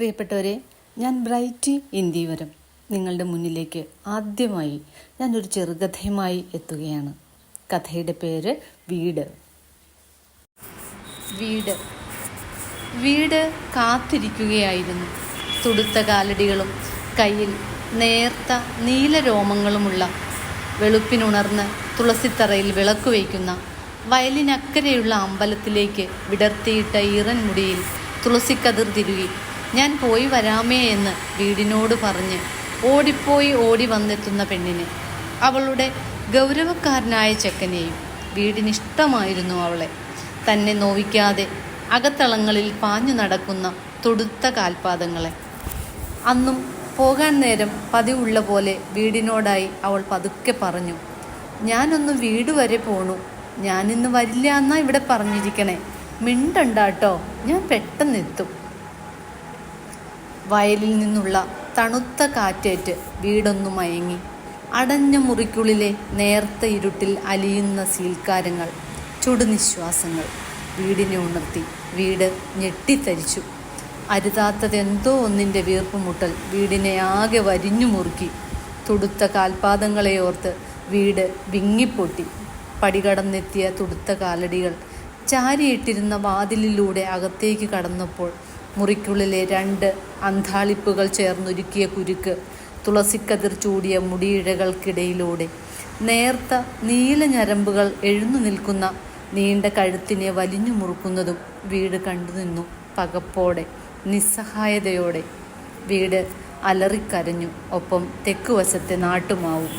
പ്രിയപ്പെട്ടവരെ, ഞാൻ ബ്രൈറ്റി ഇന്ത്യവരം നിങ്ങളുടെ മുന്നിലേക്ക് ആദ്യമായി ഞാനൊരു ചെറുകഥയുമായി എത്തുകയാണ്. കഥയുടെ പേര് വീട്. വീട് വീട് കാത്തിരിക്കുകയായിരുന്നു. തുടുത്ത കാലടികളും കയ്യിൽ നേർത്ത നീലരോമങ്ങളുമുള്ള വെളുപ്പിനുണർന്ന് തുളസിത്തറയിൽ വിളക്ക് വയ്ക്കുന്ന വയലിനക്കരെയുള്ള അമ്പലത്തിലേക്ക് വിടർത്തിയിട്ട ഈറൻ മുടിയിൽ തുളസിക്കതിർ തിരുകി ഞാൻ പോയി വരാമേ എന്ന് വീടിനോട് പറഞ്ഞ് ഓടി വന്നെത്തുന്ന പെണ്ണിനെ, അവളുടെ ഗൗരവക്കാരനായ ചെക്കനെയും വീടിനിഷ്ടമായിരുന്നു. അവളെ തന്നെ നോവിക്കാതെ അകത്തളങ്ങളിൽ പാഞ്ഞു നടക്കുന്ന തൊടുത്ത കാൽപാദങ്ങളെ. അന്നും പോകാൻ നേരം പതിവുള്ള പോലെ വീടിനോടായി അവൾ പതുക്കെ പറഞ്ഞു, ഞാനൊന്ന് വീട് വരെ പോണു, ഞാനിന്ന് വരില്ല എന്നാ ഇവിടെ പറഞ്ഞിരിക്കണേ, മിണ്ടണ്ടാട്ടോ, ഞാൻ പെട്ടെന്നെത്തും. വയലിൽ നിന്നുള്ള തണുത്ത കാറ്റേറ്റ് വീടൊന്നു മയങ്ങി. അടഞ്ഞ മുറിക്കുള്ളിലെ നേർത്ത ഇരുട്ടിൽ അലിയുന്ന സീൽക്കാരങ്ങൾ, ചുടുനിശ്വാസങ്ങൾ വീടിനെ ഉണർത്തി. വീട് ഞെട്ടിത്തരിച്ചു. അരുതാത്തതെന്തോ ഒന്നിൻ്റെ വീർപ്പുമുട്ടൽ വീടിനെ ആകെ വരിഞ്ഞു മുറുക്കി. തുടുത്ത കാൽപാദങ്ങളെ ഓർത്ത് വീട് വിങ്ങിപ്പൊട്ടി. പടികടന്നെത്തിയ തുടുത്ത കാലടികൾ ചാരിയിട്ടിരുന്ന വാതിലിലൂടെ അകത്തേക്ക് കടന്നപ്പോൾ മുറിക്കുള്ളിലെ 2 അന്താളിപ്പുകൾ ചേർന്നൊരുക്കിയ കുരുക്ക്, തുളസിക്കതിർ ചൂടിയ മുടിയിഴകൾക്കിടയിലൂടെ നേർത്ത നീല ഞരമ്പുകൾ എഴുന്നു നിൽക്കുന്ന നീണ്ട കഴുത്തിനെ വലിഞ്ഞു മുറുക്കുന്നതും വീട് കണ്ടു നിന്നു. പകപ്പോടെ, നിസ്സഹായതയോടെ വീട് അലറിക്കരഞ്ഞു. ഒപ്പം തെക്കുവശത്തെ നാട്ടുമാവും.